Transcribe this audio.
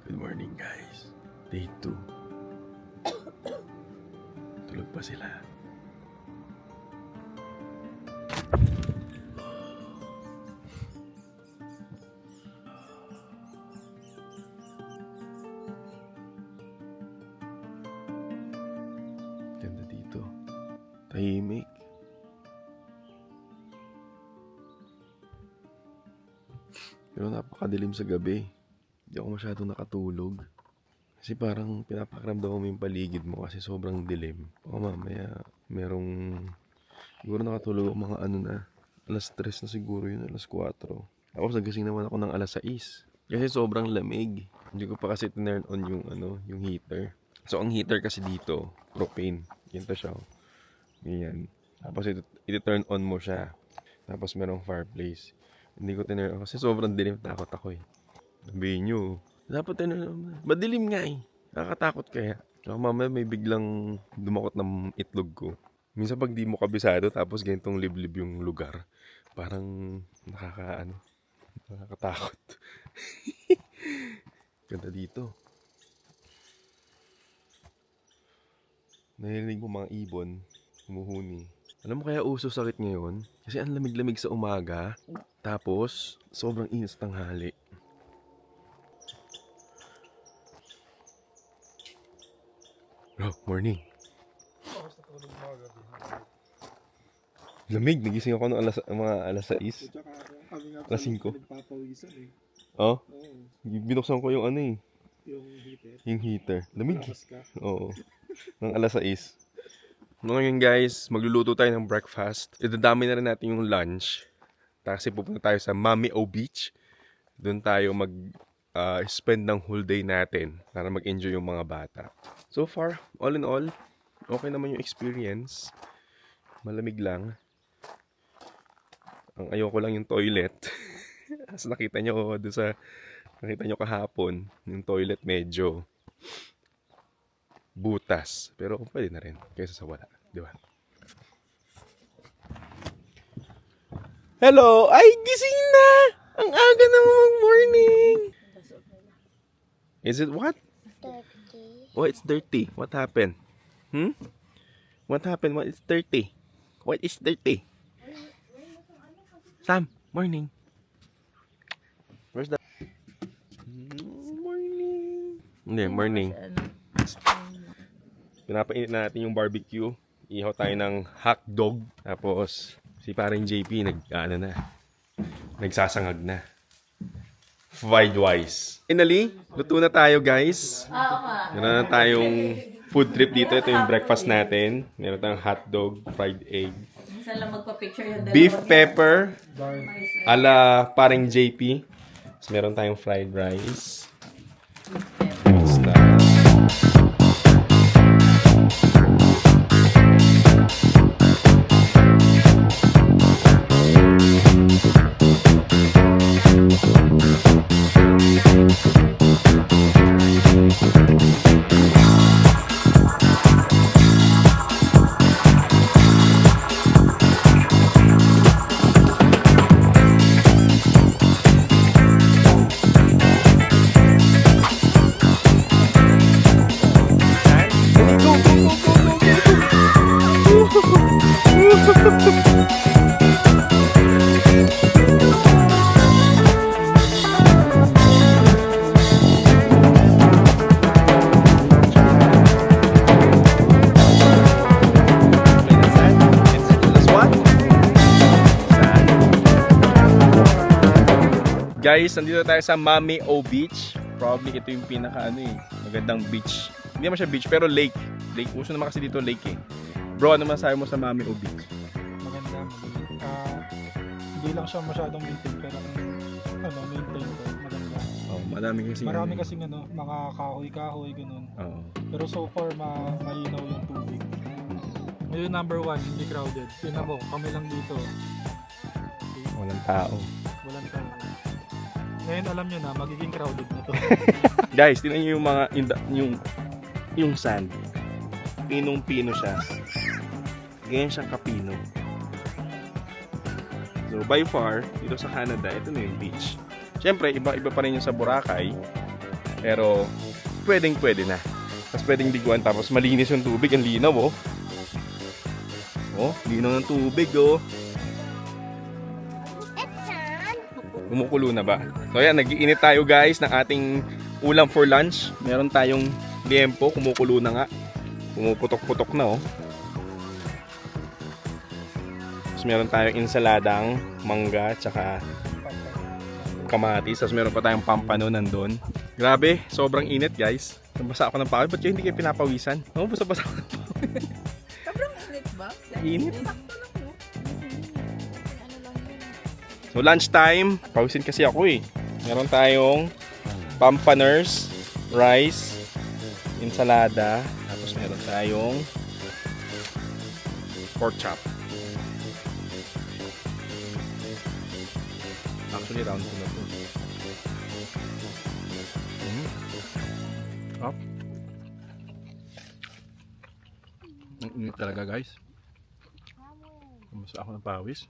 Good morning guys. Day 2. Tulog pa sila. Ganda dito. Tahimik. Pero napakadilim sa gabi. Hindi ako masyadong nakatulog. Kasi parang pinapakiramdam mo yung paligid mo kasi sobrang dilim. O mamaya merong... Siguro nakatulog ako mga alas 3 na siguro yun, alas 4. Tapos nagising naman ako ng alas 6. Kasi sobrang lamig. Hindi ko pa kasi tinurn on yung heater. So ang heater kasi dito, propane. Ganito siya. Ganyan. Tapos iti-turn on mo siya. Tapos merong fireplace. Hindi ko tinurn on kasi sobrang dilim, takot ako eh. Sabihin nyo, dapat madilim nga eh. Nakakatakot kaya. So mamaya may biglang dumakot ng itlog ko. Minsan pag di mo kabisado tapos ganitong liblib yung lugar, parang nakakatakot. Ganda dito. Narinig mo mga ibon, humuhuni. Alam mo kaya uso sakit ngayon? Kasi ang lamig-lamig sa umaga, tapos sobrang init sa tanghali. Oh, morning. Lamig, nagising ako ng mga alas 6. Alas 5. Oh? Binuksan ko yung yung heater. Lamig. Oo. Ng alas 6. Ngayon guys, magluluto tayo ng breakfast. Idadami na rin natin yung lunch. Kasi pupunta tayo sa Mami O Beach. Doon tayo spend ng whole day natin para mag-enjoy yung mga bata. So far, all in all, okay naman yung experience. Malamig lang. Ang ayoko lang yung toilet. As nakita nyo kahapon, yung toilet medyo butas. Pero pwede na rin kaysa sa wala. Di ba? Hello! Ay, gising na! Ang aga na mag-morning! Is it what? Dirty. Oh, it's dirty. What happened? What happened? What is dirty? What is dirty? Sam, morning. Where's the... Morning. Hindi, morning. Pinapainit na natin yung barbecue. Ihaw tayo ng hotdog. Tapos, si paring JP nagsasangag na. Fried wise. Finally, luto na tayo guys. Meron na tayong food trip dito. Ito yung breakfast natin. Meron tayong hotdog, fried egg. Lang magpa-picture yung Beef pepper ala paring JP. Tapos meron tayong fried rice. Guys, nandito tayo sa Mami O Beach. Probably ito yung magandang beach. Hindi naman siya beach, pero lake. Lake. Uso naman kasi dito lake eh. Bro, ano masasabi mo sa Mami O Beach? Maganda. Hindi lang siya masyadong maintain, pero maintain ko. Maganda. Oh, marami kasi mga kahoy-kahoy, ganun. Oo. Pero so far, malinaw yung tubig. Ngayon, number 1, hindi crowded. Tingnan mo, kami lang dito. Walang tao. Walang tao. Ngayon, alam nyo na, magiging crowded na to. Guys, tingnan niyo yung yung sand. Pinong-pino siya. Ganyan siyang kapino. So by far, dito sa Canada, ito na yung beach. Siyempre, iba-iba pa rin yung sa Boracay. Pero pwede na. Tapos pwedeng liguan tapos malinis yung tubig. Ang linaw oh. Oh, linaw ng tubig oh. Kumukulo na ba? So ayan, nag-iinit tayo guys ng ating ulam for lunch. Meron tayong liempo, kumukulo na nga. Pumuputok-putok na oh. Tapos meron tayong insaladang mangga tsaka kamatis. Tapos meron pa tayong pampano nandun. Grabe, sobrang init guys. Nabasa ako ng pawis. Ba't kayo hindi kayo pinapawisan? Oo, basa-basa ako ng pawis. Sobrang init ba? Init. Sakto lang no? Ano lang yun? So lunch time, pawisin kasi ako eh. Meron tayong pampaners, rice, insalada, tapos meron tayong pork chop. Actually, round 2 na to. Up. Ang init talaga guys. Basa ako ng pawis.